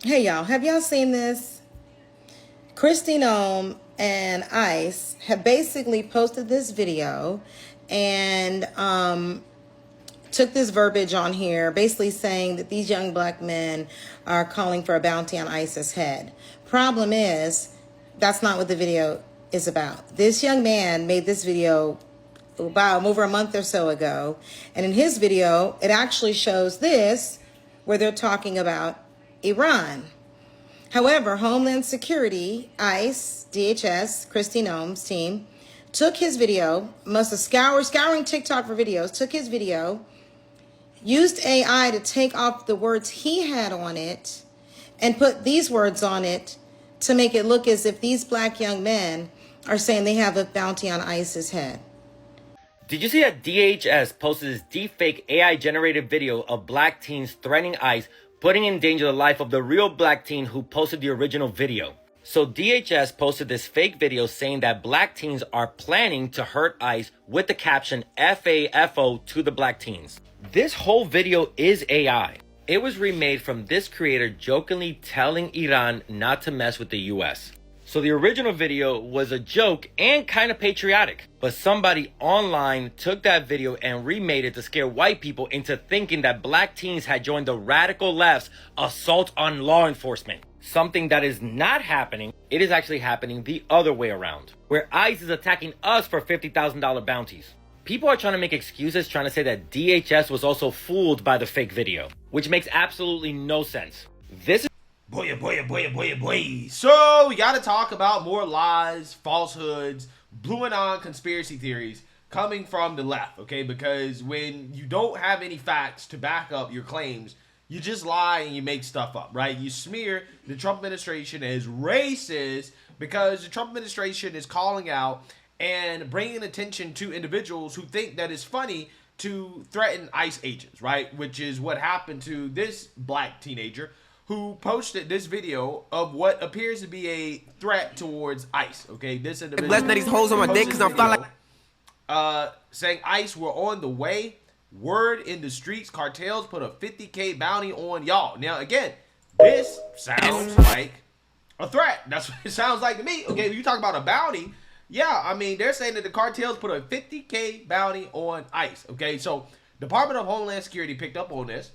Hey y'all, have y'all seen this? Kristi Noem and ICE have basically posted this video and took this verbiage on here, basically saying that these young black men are calling for a bounty on ICE's head. Problem is, that's not what the video is about. This young man made this video about over a month or so ago, and in his video, it actually shows this, where they're talking about Iran. However, Homeland Security, ICE, DHS, Kristi Noem's team, took his video, must have scouring TikTok for videos, took his video, used AI to take off the words he had on it, and put these words on it to make it look as if these black young men are saying they have a bounty on ICE's head. Did you see that DHS posted this deepfake AI-generated video of black teens threatening ICE, putting in danger the life of the real black teen who posted the original video? So DHS posted this fake video saying that black teens are planning to hurt ICE with the caption FAFO to the black teens. This whole video is AI. It was remade from this creator jokingly telling Iran not to mess with the US. So the original video was a joke and kind of patriotic, but somebody online took that video and remade it to scare white people into thinking that black teens had joined the radical left's assault on law enforcement. Something that is not happening. It is actually happening the other way around, where ICE is attacking us for $50,000 bounties. People are trying to make excuses, trying to say that DHS was also fooled by the fake video, which makes absolutely no sense. This is Boy. So we got to talk about more lies, falsehoods, blue and on conspiracy theories coming from the left, okay? Because when you don't have any facts to back up your claims, you just lie and you make stuff up, right? You smear the Trump administration as racist because the Trump administration is calling out and bringing attention to individuals who think that it's funny to threaten ICE agents, right? Which is what happened to this black teenager who posted this video of what appears to be a threat towards ICE. Okay, this individual. Bless these holes on my dick because I'm fine like. Saying ICE were on the way. Word in the streets, cartels put a $50K bounty on y'all. Now again, this sounds like a threat. That's what it sounds like to me. Okay, when you talk about a bounty, yeah, I mean they're saying that the cartels put a $50K bounty on ICE. Okay, so Department of Homeland Security picked up on this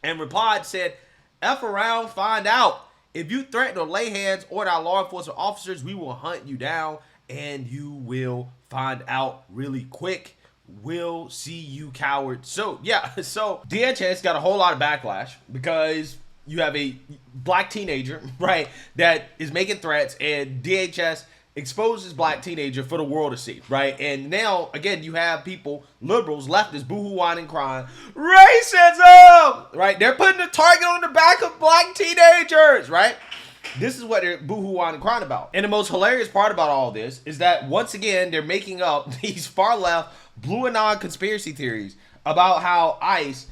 and replied, said, F around, find out. If you threaten or lay hands on our law enforcement officers, we will hunt you down and you will find out really quick. We'll see you, coward. So, yeah, so DHS got a whole lot of backlash because you have a black teenager, right, that is making threats, and DHS exposes black teenager for the world to see, right? And now, again, you have people, liberals, leftists, boohoo, whining, crying, racism, right? They're putting a target on the back of black teenagers, right? This is what they're boohoo, whining, crying about. And the most hilarious part about all this is that, once again, they're making up these far-left, blue and on conspiracy theories about how ICE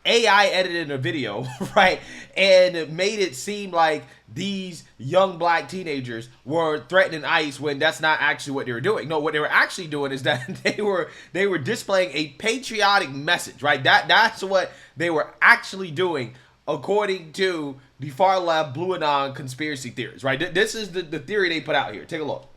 AI edited a video, right, and made it seem like these young black teenagers were threatening ICE when that's not actually what they were doing. No, what they were actually doing is that they were displaying a patriotic message, right? That's what they were actually doing, according to the far left blue and on conspiracy theories, right? This is the theory they put out here. Take a look.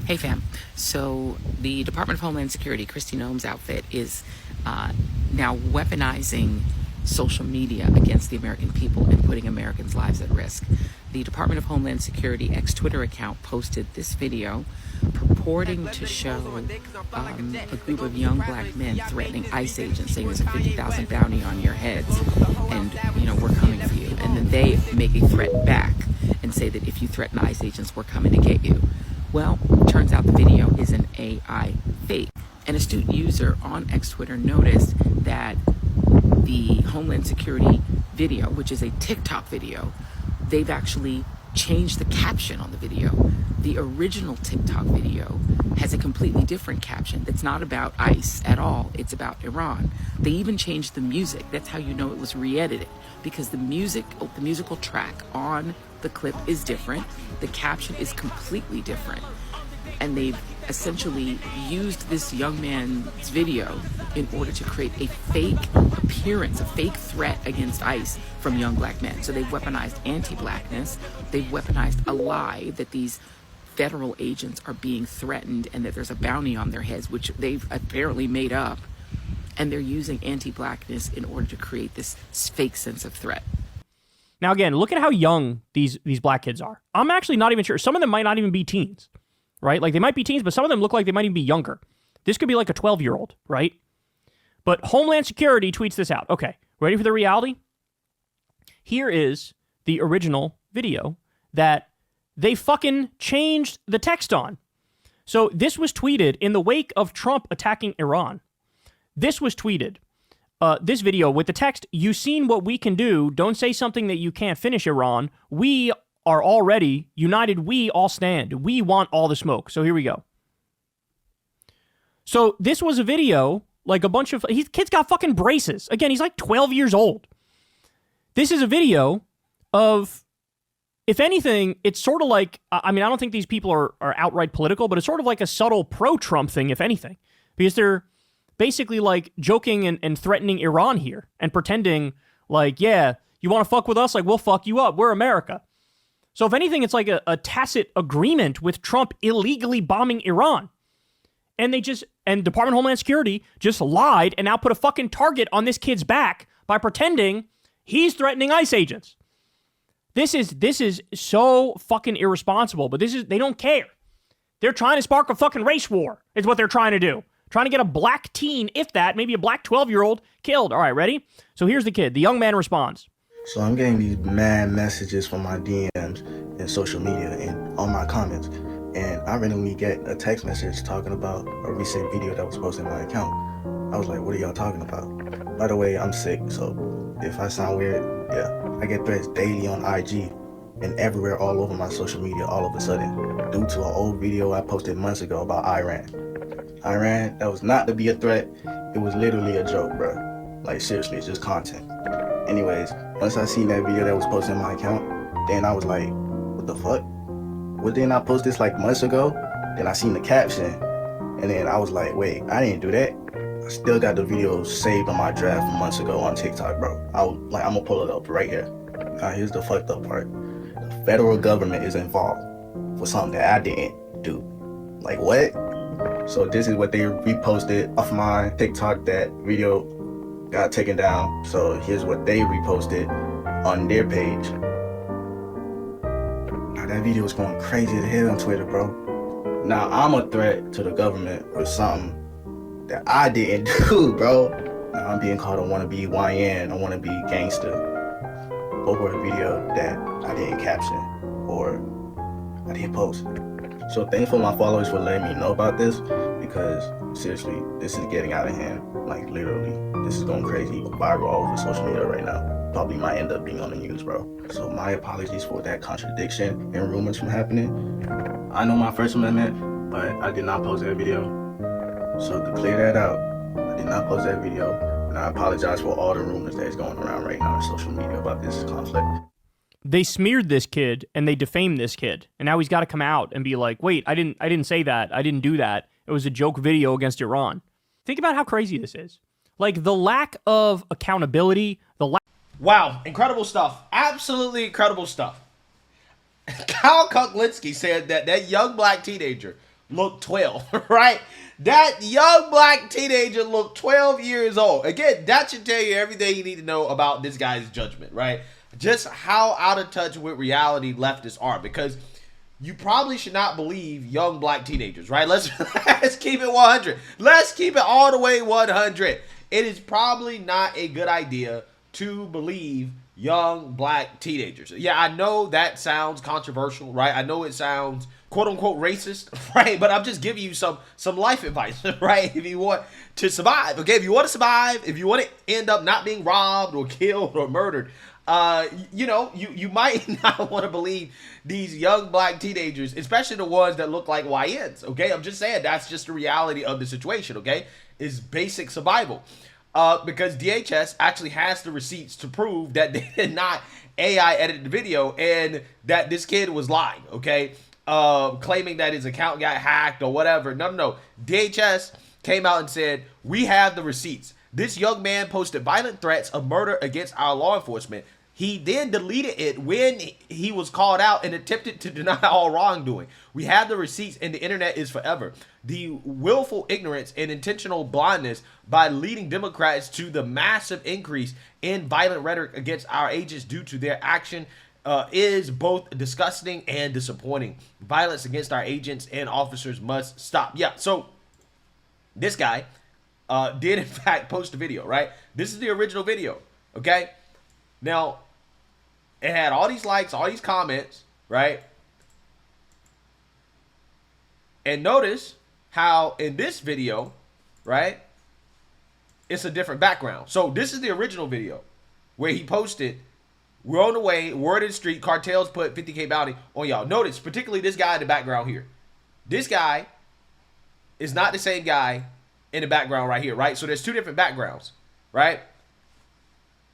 Hey fam, so the Department of Homeland Security, Kristi Noem's outfit, is now weaponizing social media against the American people and putting Americans' lives at risk. The Department of Homeland Security ex-Twitter account posted this video purporting to show a group of young black men threatening ICE agents, saying there's a $50,000 bounty on your heads and, you know, we're coming for you. And then they make a threat back and say that if you threaten ICE agents, we're coming to get you. Well, turns out the video is an AI fake. An astute user on ex-Twitter noticed that the Homeland Security video, which is a TikTok video, they've actually changed the caption on the video. The original TikTok video has a completely different caption that's not about ICE at all. It's about Iran. They even changed the music. That's how you know it was re-edited, because the musical track on the clip is different. The caption is completely different. and they've essentially used this young man's video in order to create a fake appearance, a fake threat against ICE from young black men. So they've weaponized anti-blackness. They've weaponized a lie that these federal agents are being threatened and that there's a bounty on their heads, which they've apparently made up. And they're using anti-blackness in order to create this fake sense of threat. Now, again, look at how young these black kids are. I'm actually not even sure. Some of them might not even be teens, right? Like, they might be teens, but some of them look like they might even be younger. This could be like a 12-year-old, right? But Homeland Security tweets this out. Okay, ready for the reality? Here is the original video that they fucking changed the text on. So this was tweeted in the wake of Trump attacking Iran. This was tweeted. This video with the text, "You seen what we can do. Don't say something that you can't finish, Iran. We are already united. We all stand. We want all the smoke." So here we go. So this was a video, like a bunch of... Kid's got fucking braces. Again, he's like 12 years old. This is a video of... If anything, it's sort of like... I mean, I don't think these people are outright political, but it's sort of like a subtle pro-Trump thing, if anything. Because they're basically like joking and threatening Iran here and pretending like, yeah, you want to fuck with us? Like, we'll fuck you up. We're America. So if anything, it's like a tacit agreement with Trump illegally bombing Iran. And Department of Homeland Security just lied and now put a fucking target on this kid's back by pretending he's threatening ICE agents. This is so fucking irresponsible, but they don't care. They're trying to spark a fucking race war, is what they're trying to do. Trying to get a black teen, if that, maybe a black 12-year-old, killed. All right, ready? So here's the kid. The young man responds. So I'm getting these mad messages from my DMs and social media and on my comments. And I randomly get a text message talking about a recent video that was posted in my account. I was like, what are y'all talking about? By the way, I'm sick, so if I sound weird, yeah. I get threats daily on IG and everywhere all over my social media all of a sudden due to an old video I posted months ago about Iran. Iran, that was not to be a threat. It was literally a joke, bro. Like, seriously, it's just content. Anyways, once I seen that video that was posted in my account, then I was like, what the fuck? Well, didn't I post this like months ago? Then I seen the caption, and then I was like, wait, I didn't do that. I still got the video saved on my draft from months ago on TikTok, bro. I'm gonna pull it up right here. Now, here's the fucked up part. The federal government is involved for something that I didn't do. Like, what? So this is what they reposted off my TikTok. That video got taken down. So here's what they reposted on their page. Now that video is going crazy as hell on Twitter, bro. Now I'm a threat to the government for something that I didn't do, bro. Now I'm being called a wannabe YN, a wannabe gangster over a video that I didn't caption or I didn't post. So thankful my followers for letting me know about this, because seriously, this is getting out of hand. Like, literally, this is going crazy, viral all over social media right now. Probably might end up being on the news, bro. So my apologies for that contradiction and rumors from happening. I know my First Amendment, but I did not post that video. So to clear that out, I did not post that video, and I apologize for all the rumors that is going around right now on social media about this conflict. They smeared this kid and they defamed this kid, and now he's got to come out and be like, wait, I didn't say that. I didn't do that. It was a joke video against Iran. Think about how crazy this is. Like, the lack of accountability, Wow, incredible stuff. Absolutely incredible stuff. Kyle Kuklinski said that young black teenager looked 12, right? That young black teenager looked 12 years old. Again, that should tell you everything you need to know about this guy's judgment, right? Just how out of touch with reality leftists are, because you probably should not believe young black teenagers, right? Let's keep it 100. Let's keep it all the way 100. It is probably not a good idea to believe young black teenagers. Yeah, I know that sounds controversial, right? I know it sounds quote unquote racist, right? But I'm just giving you some life advice, right? If you want to survive, okay? If you want to survive, if you want to end up not being robbed or killed or murdered, you might not want to believe these young black teenagers, especially the ones that look like YNs, okay? I'm just saying that's just the reality of the situation, okay? It's basic survival. Because DHS actually has the receipts to prove that they did not AI edit the video and that this kid was lying, okay? claiming that his account got hacked or whatever. No. DHS came out and said, we have the receipts. This young man posted violent threats of murder against our law enforcement. He then deleted it when he was called out and attempted to deny all wrongdoing. We have the receipts and the internet is forever. The willful ignorance and intentional blindness by leading Democrats to the massive increase in violent rhetoric against our agents due to their action is both disgusting and disappointing. Violence against our agents and officers must stop. Yeah, so this guy did in fact post a video, right? This is the original video, okay? Now, it had all these likes, all these comments, right? And notice how in this video, right, it's a different background. So this is the original video where he posted, we're on the way, word in the street, cartels put 50K bounty on y'all. Notice, particularly this guy in the background here. This guy is not the same guy in the background right here, right? So there's two different backgrounds, right?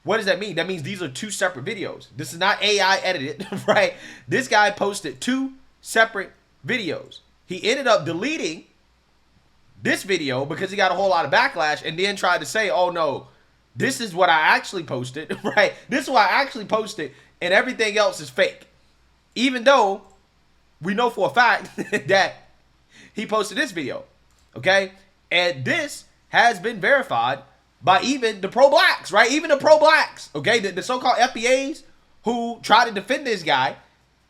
What does that mean? That means these are two separate videos. This is not AI edited, right? This guy posted two separate videos. He ended up deleting this video because he got a whole lot of backlash and then tried to say, oh no, this is what I actually posted, right? This is what I actually posted and everything else is fake. Even though we know for a fact that he posted this video, okay? And this has been verified by even the pro-blacks, right? Even the pro-blacks, okay? The so-called FBAs who try to defend this guy,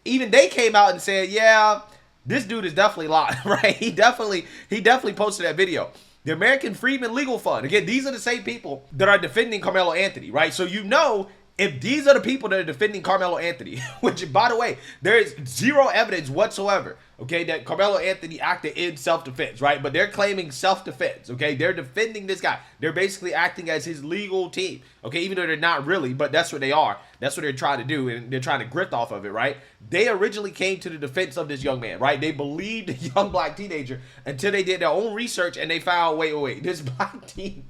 even they came out and said, yeah, this dude is definitely lying, right? He definitely posted that video. The American Freedmen Legal Fund. Again, these are the same people that are defending Carmelo Anthony, right? So you know, if these are the people that are defending Carmelo Anthony, which, by the way, there is zero evidence whatsoever, okay, that Carmelo Anthony acted in self-defense, right? But they're claiming self-defense, okay? They're defending this guy. They're basically acting as his legal team, okay? Even though they're not really, but that's what they are. That's what they're trying to do, and they're trying to grift off of it, right? They originally came to the defense of this young man, right? They believed the young black teenager until they did their own research and they found, wait, this black teen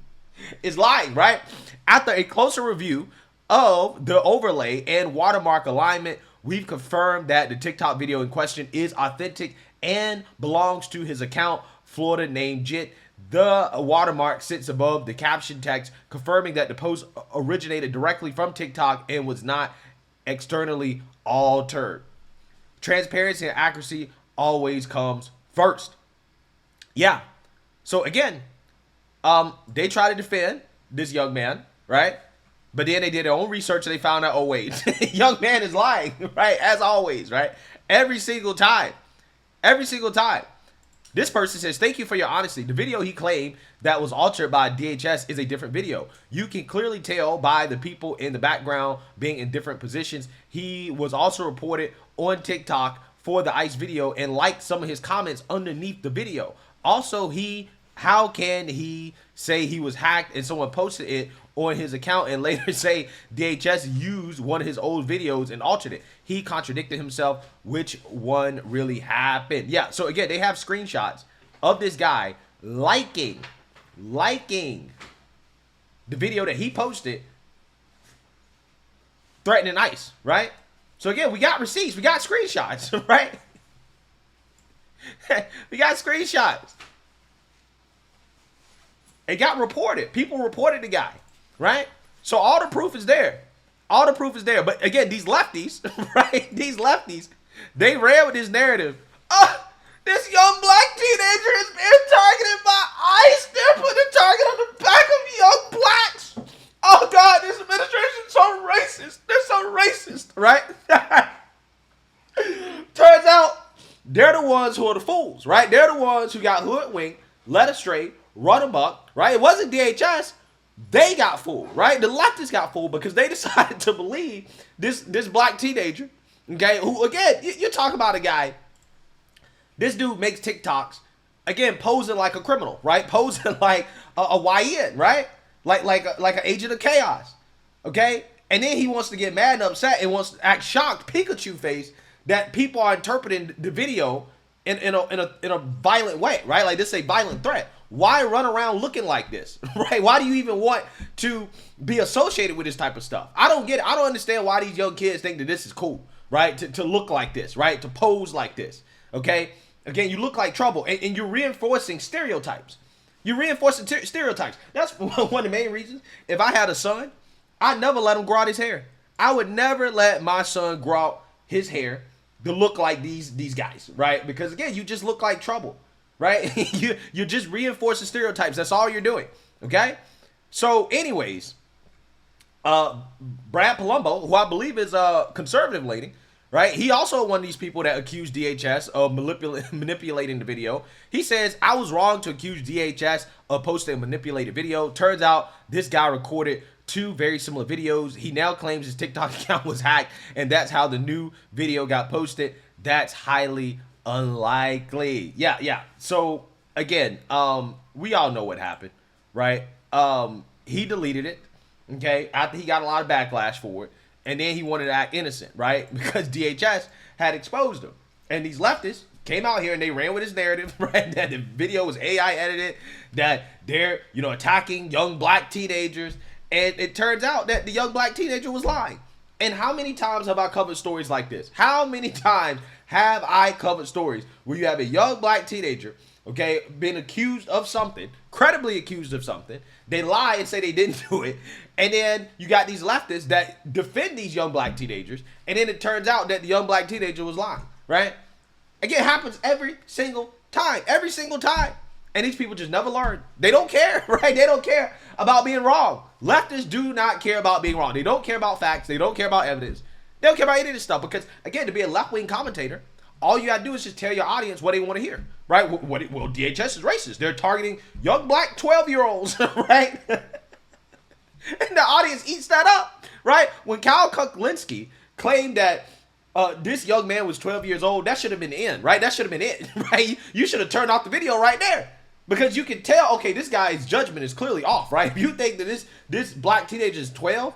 is lying, right? After a closer review of the overlay and watermark alignment, we've confirmed that the TikTok video in question is authentic and belongs to his account, Florida named Jit. The watermark sits above the caption text, confirming that the post originated directly from TikTok and was not externally altered. Transparency and accuracy always comes first. Yeah. So again, they try to defend this young man, right? But then they did their own research and they found out, oh wait, young man is lying, right? As always, right? Every single time. Every single time. This person says, thank you for your honesty. The video he claimed that was altered by DHS is a different video. You can clearly tell by the people in the background being in different positions. He was also reported on TikTok for the ICE video and liked some of his comments underneath the video. Also, how can he say he was hacked and someone posted it on his account and later say DHS used one of his old videos and altered it? He contradicted himself. Which one really happened? Yeah, so again, they have screenshots of this guy liking the video that he posted threatening ICE, right? So again, we got receipts, we got screenshots, right? We got screenshots. It got reported. People reported the guy, right? So all the proof is there. All the proof is there. But again, these lefties, right? These lefties, they ran with this narrative. Oh, this young black teenager is being targeted by ICE. They're putting a target on the back of young blacks. Oh God, this administration's so racist. They're so racist, right? Turns out they're the ones who are the fools, right? They're the ones who got hoodwinked, led astray, run amok, right? It wasn't DHS. They got fooled, right? The leftists got fooled because they decided to believe this black teenager, okay, who, again, you're talking about a guy, this dude makes TikToks, again, posing like a criminal, right? Posing like a YN, right? Like an agent of chaos, okay? And then he wants to get mad and upset and wants to act shocked, Pikachu face, that people are interpreting the video in a violent way, right? Like this is a violent threat. Why run around looking like this, right? Why do you even want to be associated with this type of stuff? I don't get it. I don't understand why these young kids think that this is cool, right? To look like this, right? To pose like this. Okay, again, you look like trouble, and you're reinforcing stereotypes. You're reinforcing stereotypes. That's one of the main reasons. If I had a son, I'd never let him grow out his hair. I would never let my son grow out his hair to look like these guys, right? Because again, you just look like trouble, right? you're just reinforcing stereotypes. That's all you're doing, okay? So anyways, Brad Palumbo, who I believe is a conservative leaning, right? He also one of these people that accused DHS of manipulating the video. He says, I was wrong to accuse DHS of posting a manipulated video. Turns out this guy recorded 2 very similar videos. He now claims his TikTok account was hacked, and that's how the new video got posted. That's highly unlikely. Yeah. So again, we all know what happened, right? He deleted it, okay, after he got a lot of backlash for it. And then he wanted to act innocent, right? Because DHS had exposed him. And these leftists came out here and they ran with his narrative, right? That the video was AI edited, that they're, attacking young black teenagers. And it turns out that the young black teenager was lying. And how many times have I covered stories like this? How many times have I covered stories where you have a young black teenager, okay, been accused of something, credibly accused of something. They lie and say they didn't do it. And then you got these leftists that defend these young black teenagers. And then it turns out that the young black teenager was lying, right? Again, it happens every single time. And these people just never learn. They don't care, right? They don't care about being wrong. Leftists do not care about being wrong. They don't care about facts. They don't care about evidence. They don't care about any of this stuff. Because, again, to be a left-wing commentator, all you gotta do is just tell your audience what they want to hear, right? Well, DHS is racist. They're targeting young black 12-year-olds, right? And the audience eats that up, right? When Kyle Kuklinski claimed that this young man was 12 years old, that should have been the end, right? That should have been it, right? You should have turned off the video right there. Because you can tell, okay, this guy's judgment is clearly off, right? If you think that this black teenager is 12,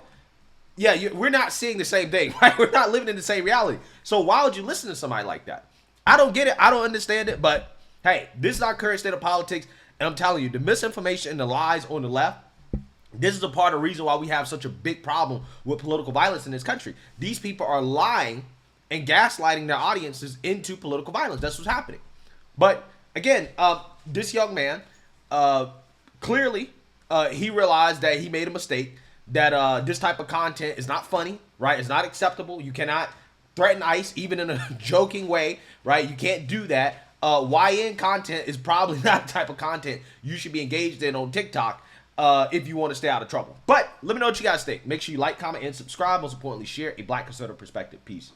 yeah, we're not seeing the same thing, right? We're not living in the same reality. So why would you listen to somebody like that? I don't get it. I don't understand it. But, hey, this is our current state of politics. And I'm telling you, the misinformation and the lies on the left, this is a part of the reason why we have such a big problem with political violence in this country. These people are lying and gaslighting their audiences into political violence. That's what's happening. But, again, this young man, clearly, he realized that he made a mistake, that this type of content is not funny, right? It's not acceptable. You cannot threaten ICE, even in a joking way, right? You can't do that. YN content is probably not the type of content you should be engaged in on TikTok if you want to stay out of trouble. But let me know what you guys think. Make sure you like, comment, and subscribe. Most importantly, share a Black conservative perspective. Peace.